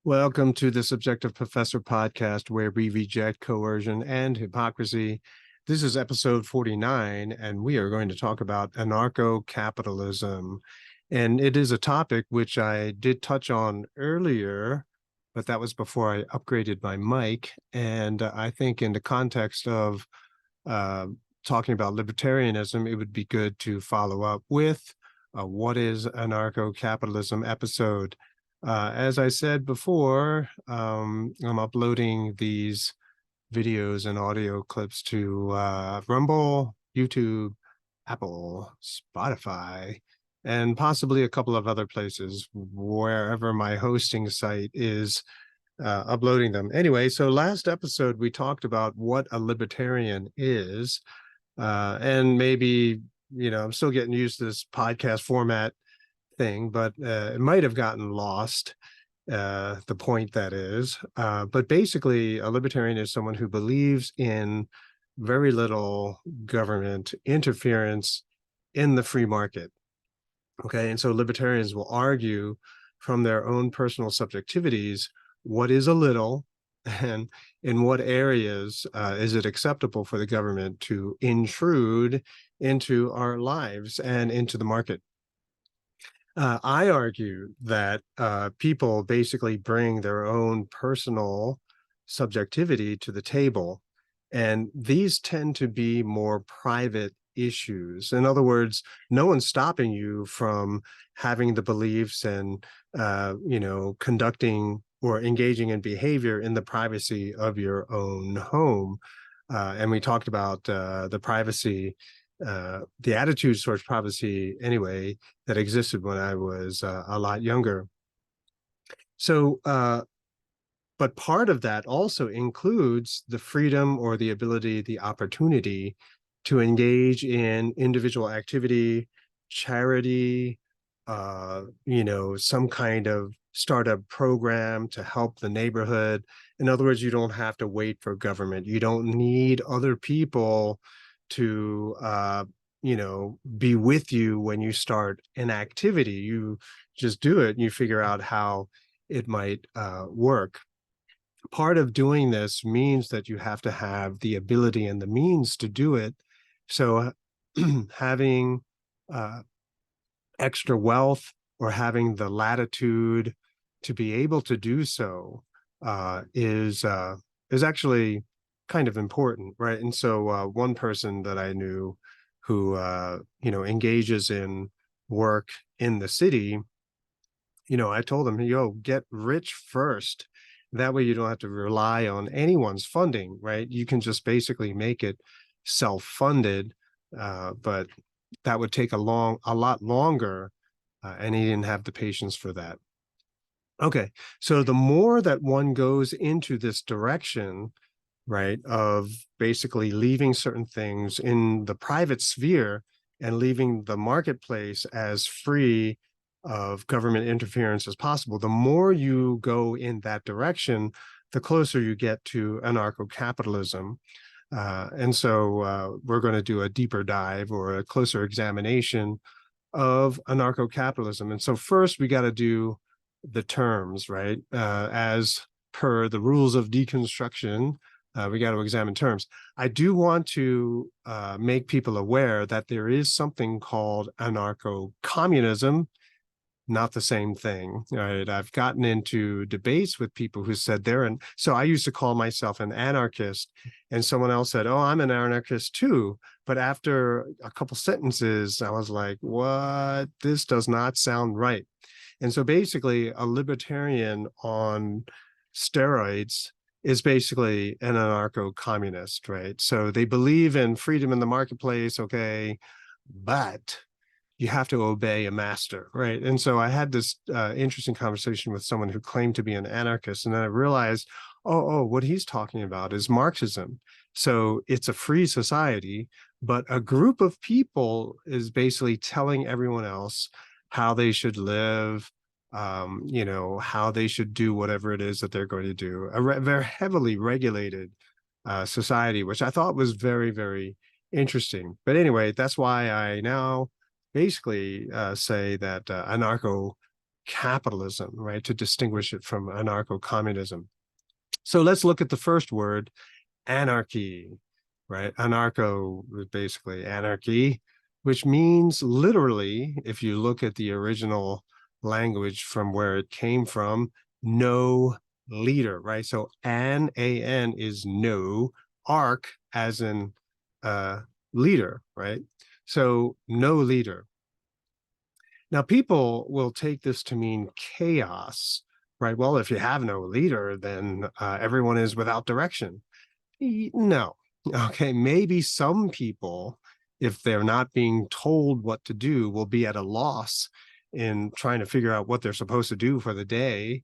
Welcome to the Subjective Professor podcast, where we reject coercion and hypocrisy. This is episode 49, and we are going to talk about anarco-capitalism. And it is a topic which I did touch on earlier, but that was before I upgraded my mic. And I think in the context of talking about libertarianism, it would be good to follow up with what is anarco-capitalism episode. As I said before, I'm uploading these videos and audio clips to Rumble, YouTube, Apple, Spotify, and possibly a couple of other places, wherever my hosting site is uploading them. Anyway, so last episode, we talked about what a libertarian is, and maybe, I'm still getting used to this podcast format thing, but it might have gotten lost, the point that is. But basically, a libertarian is someone who believes in very little government interference in the free market. Okay, and so libertarians will argue from their own personal subjectivities what is a little and in what areas is it acceptable for the government to intrude into our lives and into the market. I argue that people basically bring their own personal subjectivity to the table, and these tend to be more private issues. In other words, no one's stopping you from having the beliefs and, conducting or engaging in behavior in the privacy of your own home. And we talked about the privacy, the attitudes towards privacy anyway, that existed when I was a lot younger. So, but part of that also includes the freedom or the ability, the opportunity to engage in individual activity, charity, some kind of startup program to help the neighborhood. In other words, you don't have to wait for government. You don't need other people to be with you when you start an activity. You just do it and you figure out how it might work. Part of doing this means that you have to have the ability and the means to do it. So having extra wealth or having the latitude to be able to do so is actually kind of important, right? And so one person that I knew who engages in work in the city, I told him, get rich first. That way you don't have to rely on anyone's funding, right? You can just basically make it self-funded, but that would take a lot longer, and he didn't have the patience for that. Okay, so the more that one goes into this direction, right, of basically leaving certain things in the private sphere and leaving the marketplace as free of government interference as possible, the more you go in that direction, the closer you get to anarcho-capitalism. And so we're going to do a deeper dive or a closer examination of anarcho-capitalism. And so first we got to do the terms, right? As per the rules of deconstruction, we got to examine terms. I do want to make people aware that there is something called anarco-communism, not the same thing, right? I've gotten into debates with people who said so I used to call myself an anarchist, and someone else said, oh, I'm an anarchist too. But after a couple sentences, I was like, what? This does not sound right. And so basically a libertarian on steroids is basically an anarcho-communist, right? So they believe in freedom in the marketplace, okay, but you have to obey a master, right? And so I had this interesting conversation with someone who claimed to be an anarchist, and then I realized, what he's talking about is Marxism. So it's a free society, but a group of people is basically telling everyone else how they should live, how they should do whatever it is that they're going to do. A very heavily regulated society, which I thought was very, very interesting. But anyway, that's why I now basically say that capitalism, right, to distinguish it from anarco-communism. So let's look at the first word, anarchy, right? Anarcho is basically anarchy, which means literally, if you look at the original language from where it came from, no leader, right? So an is no, arc as in leader, right? So no leader. Now people will take this to mean chaos, right? Well, if you have no leader, then everyone is without direction. No. Okay, maybe some people, if they're not being told what to do, will be at a loss in trying to figure out what they're supposed to do for the day.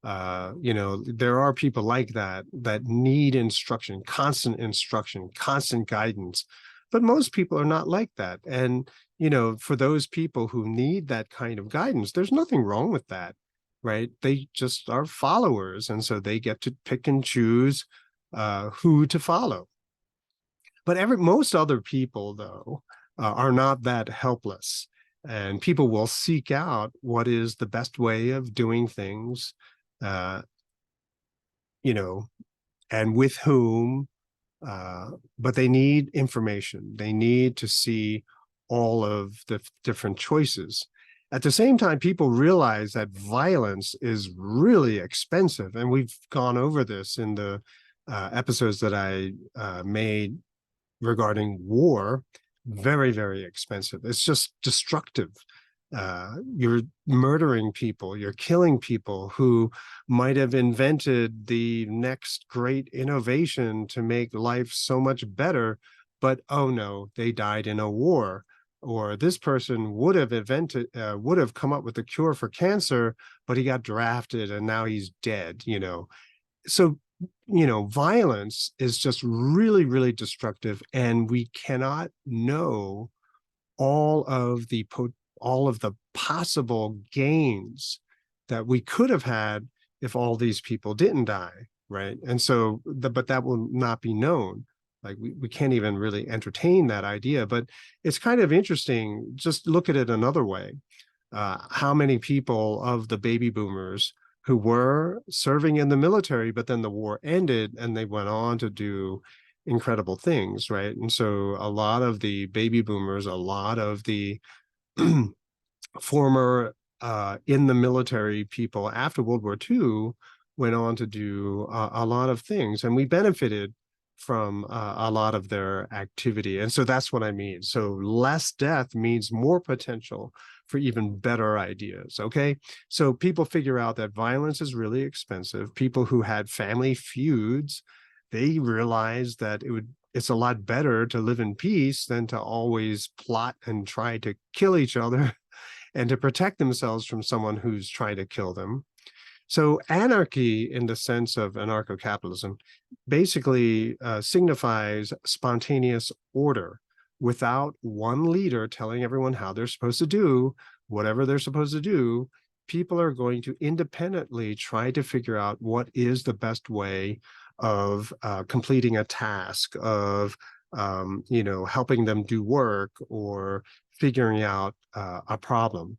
There are people like that that need instruction, constant guidance. But most people are not like that. And, for those people who need that kind of guidance, there's nothing wrong with that, right? They just are followers. And so they get to pick and choose who to follow. But most other people, though, are not that helpless. And people will seek out what is the best way of doing things, uh, and with whom, but they need information. They need to see all of the different choices. At the same time, people realize that violence is really expensive. And we've gone over this in the episodes that I made regarding war. Very, very expensive. It's just destructive. You're murdering people, you're killing people who might have invented the next great innovation to make life so much better, but oh no, they died in a war. Or this person would have come up with a cure for cancer, but he got drafted and now he's dead, So, violence is just really, really destructive, and we cannot know all of the possible gains that we could have had if all these people didn't die, right? And so, but that will not be known. Like we can't even really entertain that idea. But it's kind of interesting. Just look at it another way. How many people of the baby boomers who were serving in the military, but then the war ended and they went on to do incredible things, right? And so a lot of the baby boomers, a lot of the former in the military people after World War II went on to do a lot of things, and we benefited from a lot of their activity. And so that's what I mean. So less death means more potential for even better ideas. Okay. So people figure out that violence is really expensive. People who had family feuds, they realized that it's a lot better to live in peace than to always plot and try to kill each other and to protect themselves from someone who's trying to kill them. So anarchy, in the sense of anarcho-capitalism, basically signifies spontaneous order without one leader telling everyone how they're supposed to do whatever they're supposed to do. People are going to independently try to figure out what is the best way of completing a task, of helping them do work, or figuring out a problem.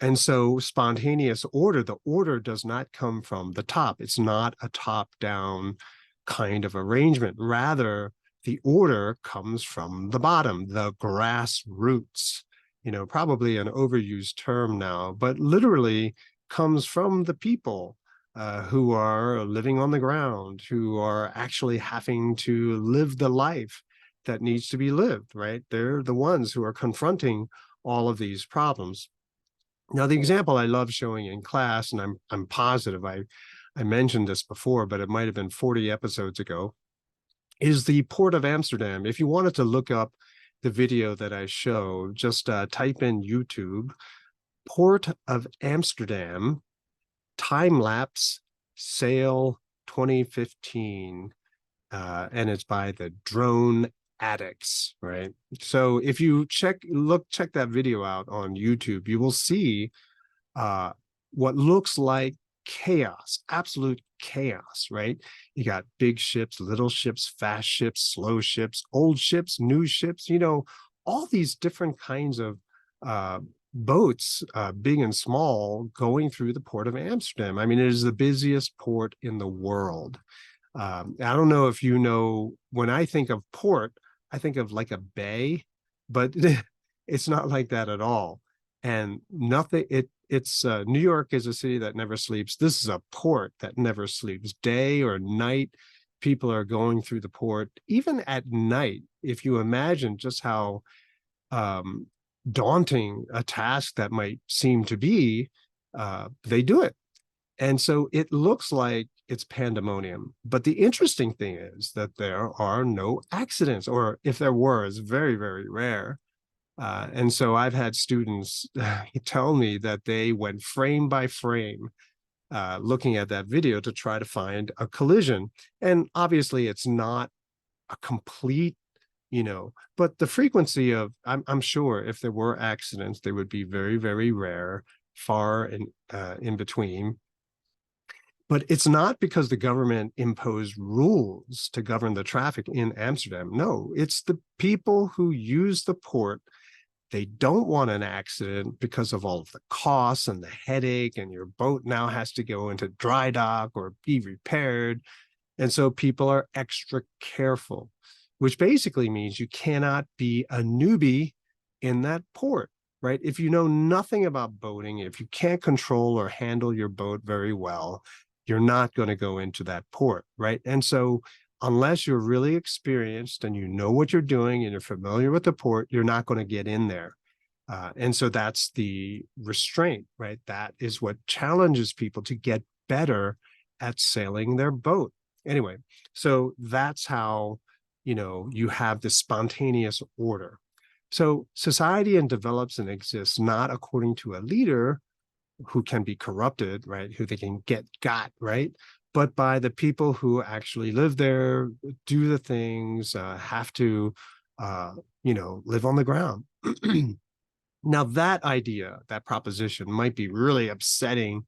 And so spontaneous order, the order does not come from the top. It's not a top-down kind of arrangement. Rather, the order comes from the bottom, the grassroots, probably an overused term now, but literally comes from the people who are living on the ground, who are actually having to live the life that needs to be lived, right? They're the ones who are confronting all of these problems. Now, the example I love showing in class, and I'm positive I mentioned this before, but it might have been 40 episodes ago, is the Port of Amsterdam. If you wanted to look up the video that I show, just type in YouTube, Port of Amsterdam, time-lapse, sail 2015, and it's by the Drone Addicts, right? So if you check that video out on YouTube, you will see what looks like chaos, absolute chaos, right? You got big ships, little ships, fast ships, slow ships, old ships, new ships, all these different kinds of boats, big and small, going through the port of Amsterdam. I mean, it is the busiest port in the world. I don't know if you know, when I think of port, I think of like a bay, but it's not like that at all. And nothing, it's New York is a city that never sleeps. This is a port that never sleeps, day or night. People are going through the port, even at night. If you imagine just how um, daunting a task that might seem to be, they do it. And so it looks like it's pandemonium. But the interesting thing is that there are no accidents, or if there were, it's very, very rare. And so I've had students tell me that they went frame by frame looking at that video to try to find a collision. And obviously, it's not a complete, but the frequency of, I'm sure if there were accidents, they would be very, very rare, far in between. But it's not because the government imposed rules to govern the traffic in Amsterdam. No, it's the people who use the port. They don't want an accident because of all of the costs and the headache, and your boat now has to go into dry dock or be repaired. And so people are extra careful, which basically means you cannot be a newbie in that port, right? If you know nothing about boating, if you can't control or handle your boat very well, you're not going to go into that port, right? And so unless you're really experienced and you know what you're doing and you're familiar with the port, you're not going to get in there. And so that's the restraint, right? That is what challenges people to get better at sailing their boat. Anyway, so that's how, you have this spontaneous order. So society develops and exists not according to a leader who can be corrupted, right? Who they can got, right? But by the people who actually live there, do the things, have to, live on the ground. Now, that idea, that proposition might be really upsetting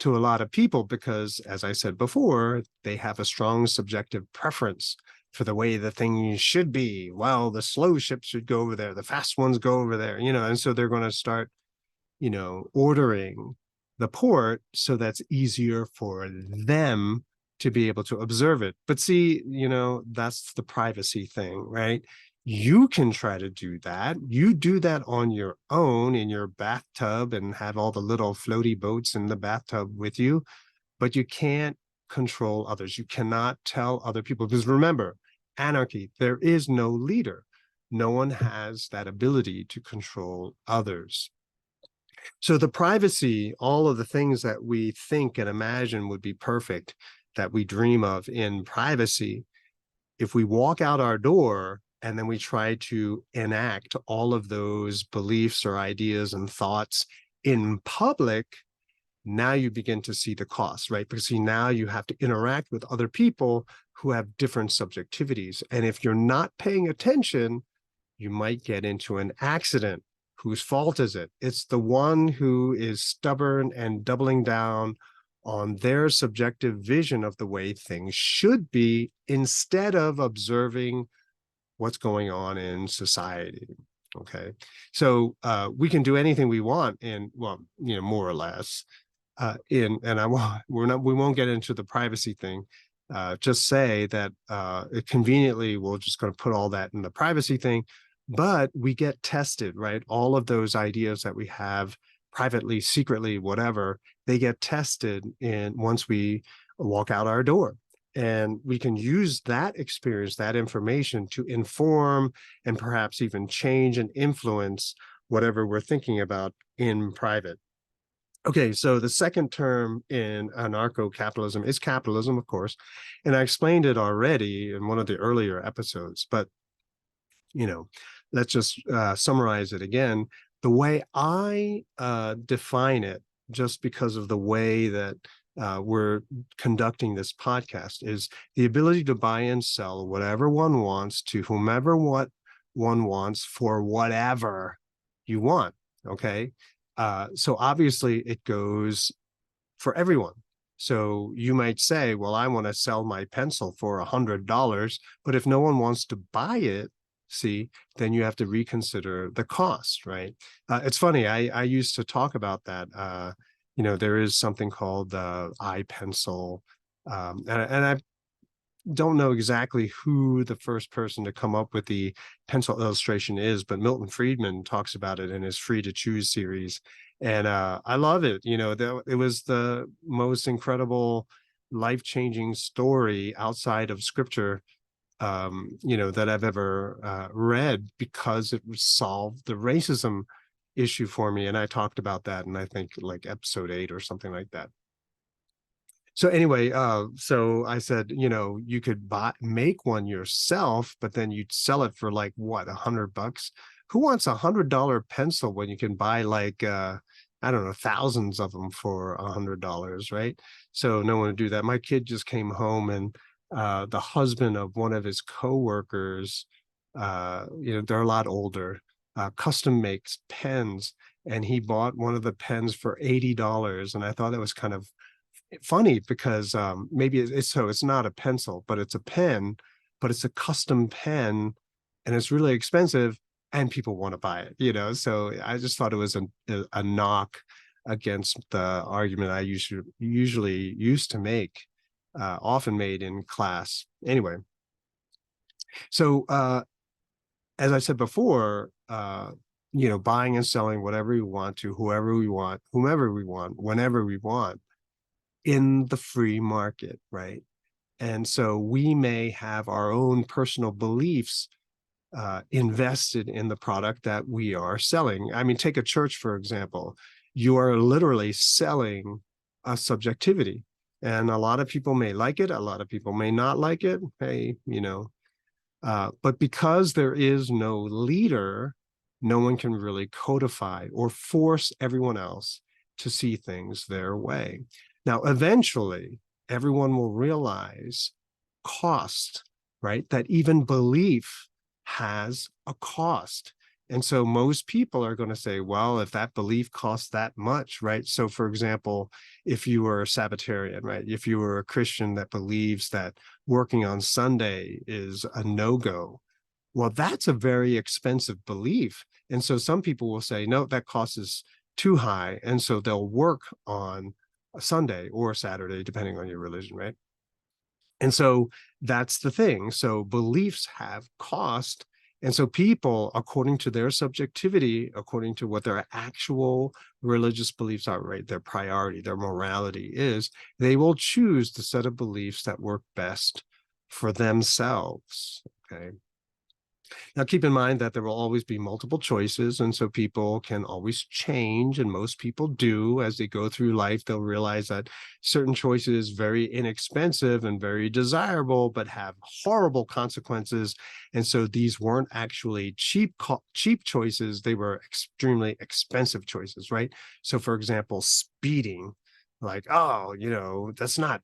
to a lot of people because, as I said before, they have a strong subjective preference for the way the thing should be. Well, the slow ships should go over there, the fast ones go over there, and so they're going to start, ordering the port so that's easier for them to be able to observe it. But see, that's the privacy thing, right? You can try to do that. You do that on your own in your bathtub and have all the little floaty boats in the bathtub with you, but you can't control others. You cannot tell other people, because remember, anarchy, there is no leader. No one has that ability to control others. So the privacy, all of the things that we think and imagine would be perfect, that we dream of in privacy, if we walk out our door and then we try to enact all of those beliefs or ideas and thoughts in public, now you begin to see the cost, right? Because see, now you have to interact with other people who have different subjectivities. And if you're not paying attention, you might get into an accident. Whose fault is it? It's the one who is stubborn and doubling down on their subjective vision of the way things should be instead of observing what's going on in society. Okay, so we can do anything we want in, well, more or less. And we won't get into the privacy thing. Just say that conveniently we're just going to put all that in the privacy thing, but we get tested, right? All of those ideas that we have privately, secretly, whatever, they get tested once we walk out our door. And we can use that experience, that information to inform and perhaps even change and influence whatever we're thinking about in private. Okay, so the second term in anarco-capitalism is capitalism, of course, and I explained it already in one of the earlier episodes, but, let's just summarize it again. The way I define it, just because of the way that we're conducting this podcast, is the ability to buy and sell whatever one wants to whomever what one wants for whatever you want, okay? So obviously it goes for everyone. So you might say, well, I want to sell my pencil for $100, but if no one wants to buy it, see, then you have to reconsider the cost, right? It's funny, I used to talk about that. There is something called iPencil, and I don't know exactly who the first person to come up with the pencil illustration is, but Milton Friedman talks about it in his Free to Choose series. And I love it. It was the most incredible, life-changing story outside of scripture, that I've ever read, because it solved the racism issue for me. And I talked about that in, I think, like episode 8 or something like that. So anyway, so I said, you could make one yourself, but then you'd sell it for like what, $100? Who wants $100 pencil when you can buy like I don't know, thousands of them for $100, right? So no one would do that. My kid just came home, and the husband of one of his coworkers, they're a lot older, custom makes pens, and he bought one of the pens for $80, and I thought that was kind of funny because maybe it's not a pencil, but it's a pen, but it's a custom pen, and it's really expensive, and people want to buy it. So I just thought it was a knock against the argument I usually used to make, often made in class. Anyway, so as I said before, buying and selling whatever we want to, whoever we want, whomever we want, whenever we want, in the free market, right? And so we may have our own personal beliefs invested in the product that we are selling. I mean, take a church, for example. You are literally selling a subjectivity. And a lot of people may like it, a lot of people may not like it. Hey, but because there is no leader, no one can really codify or force everyone else to see things their way. Now, eventually, everyone will realize cost, right? That even belief has a cost. And so most people are going to say, well, if that belief costs that much, right? So for example, if you were a Sabbatarian, right? If you were a Christian that believes that working on Sunday is a no-go, well, that's a very expensive belief. And so some people will say, no, that cost is too high. And so they'll work on a Sunday or a Saturday, depending on your religion, right? And so that's the thing. So beliefs have cost. And so people, according to their subjectivity, according to what their actual religious beliefs are, right, their priority, their morality is, they will choose the set of beliefs that work best for themselves. Okay. Now, keep in mind that there will always be multiple choices, and so people can always change, and most people do. As they go through life, they'll realize that certain choices are very inexpensive and very desirable, but have horrible consequences. And so these weren't actually cheap choices. They were extremely expensive choices, right? So for example, speeding, like, oh, that's not,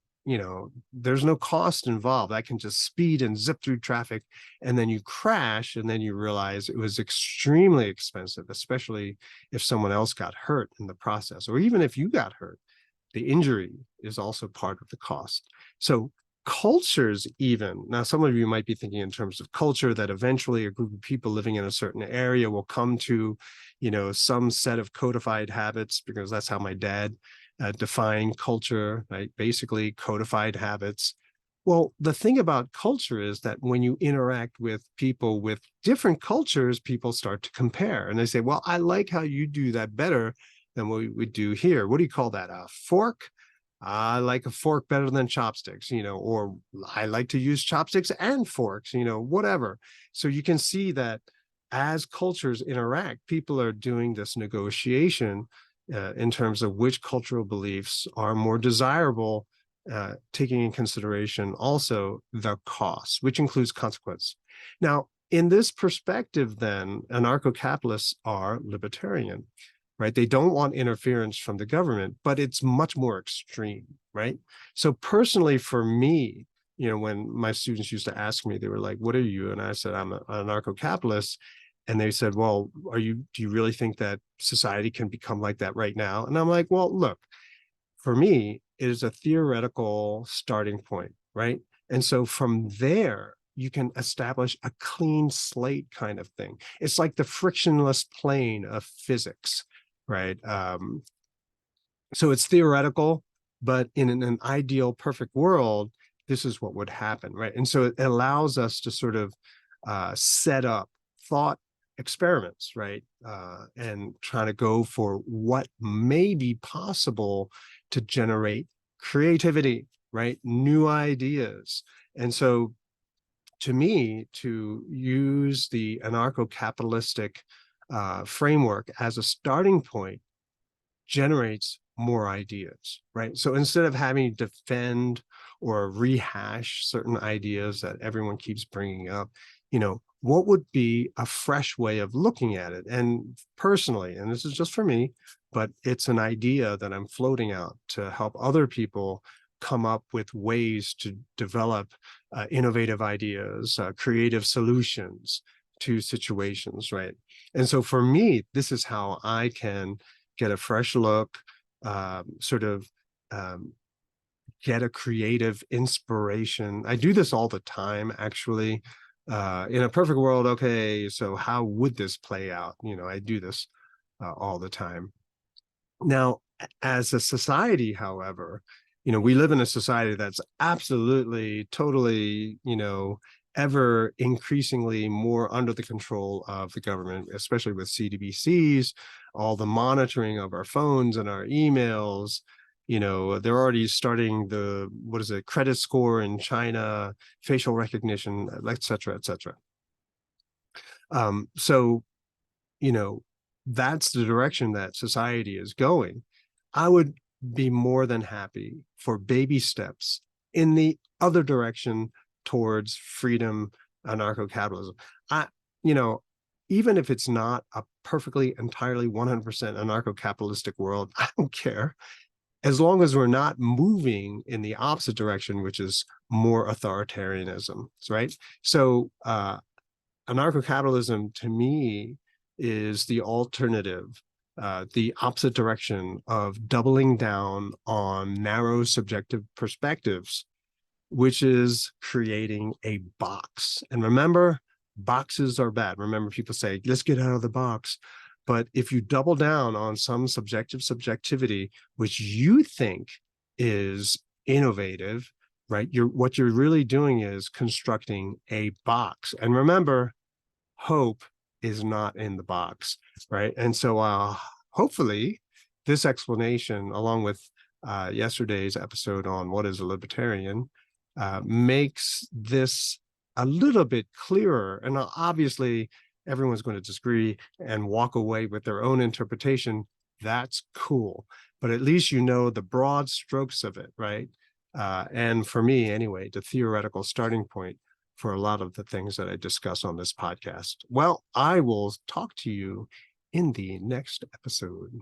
there's no cost involved. I can just speed and zip through traffic, and then you crash, and then you realize it was extremely expensive, especially if someone else got hurt in the process, or even if you got hurt, the injury is also part of the cost. So cultures, even now, some of you might be thinking in terms of culture, that eventually a group of people living in a certain area will come to, some set of codified habits, because that's how my dad define culture, right? Basically codified habits. Well, the thing about culture is that when you interact with people with different cultures, people start to compare, and they say, well, I like how you do that better than what we do here. What do you call that? A fork? I like a fork better than chopsticks, or I like to use chopsticks and forks, whatever. So you can see that as cultures interact, people are doing this negotiation in terms of which cultural beliefs are more desirable, taking in consideration also the cost, which includes consequence. Now, in this perspective, then, anarcho-capitalists are libertarian, right? They don't want interference from the government, but it's much more extreme, right? So personally, for me, when my students used to ask me, they were like, what are you? And I said, I'm an anarcho-capitalist. And they said, well, do you really think that society can become like that right now? And I'm like, well, look, for me, it is a theoretical starting point, right? And so from there, you can establish a clean slate kind of thing. It's like the frictionless plane of physics, right? So it's theoretical, but in an ideal, perfect world, this is what would happen, right? And so it allows us to sort of set up thought experiments, right? And trying to go for what may be possible to generate creativity, right? New ideas. And so to me, to use the anarcho-capitalistic framework as a starting point generates more ideas, right? So instead of having to defend or rehash certain ideas that everyone keeps bringing up, what would be a fresh way of looking at it? And personally, and this is just for me, but it's an idea that I'm floating out to help other people come up with ways to develop innovative ideas, creative solutions to situations, right? And so for me, this is how I can get a fresh look, sort of get a creative inspiration. I do this all the time, actually. In a perfect world, okay, so how would this play out? I do this all the time. Now, as a society, however, we live in a society that's absolutely, totally, ever increasingly more under the control of the government, especially with CDBCs, all the monitoring of our phones and our emails. They're already starting credit score in China, facial recognition, et cetera, et cetera. So, that's the direction that society is going. I would be more than happy for baby steps in the other direction towards freedom, anarcho-capitalism. Even if it's not a perfectly, entirely 100% anarcho-capitalistic world, I don't care. As long as we're not moving in the opposite direction, which is more authoritarianism, right? So anarcho-capitalism, to me, is the alternative, the opposite direction of doubling down on narrow subjective perspectives, which is creating a box. And remember, boxes are bad. Remember, people say, let's get out of the box. But if you double down on some subjectivity, which you think is innovative, right? What you're really doing is constructing a box. And remember, hope is not in the box, right? And so hopefully this explanation, along with yesterday's episode on what is a libertarian, makes this a little bit clearer. And obviously everyone's going to disagree and walk away with their own interpretation. That's cool. But at least the broad strokes of it, right? And for me, anyway, the theoretical starting point for a lot of the things that I discuss on this podcast. Well, I will talk to you in the next episode.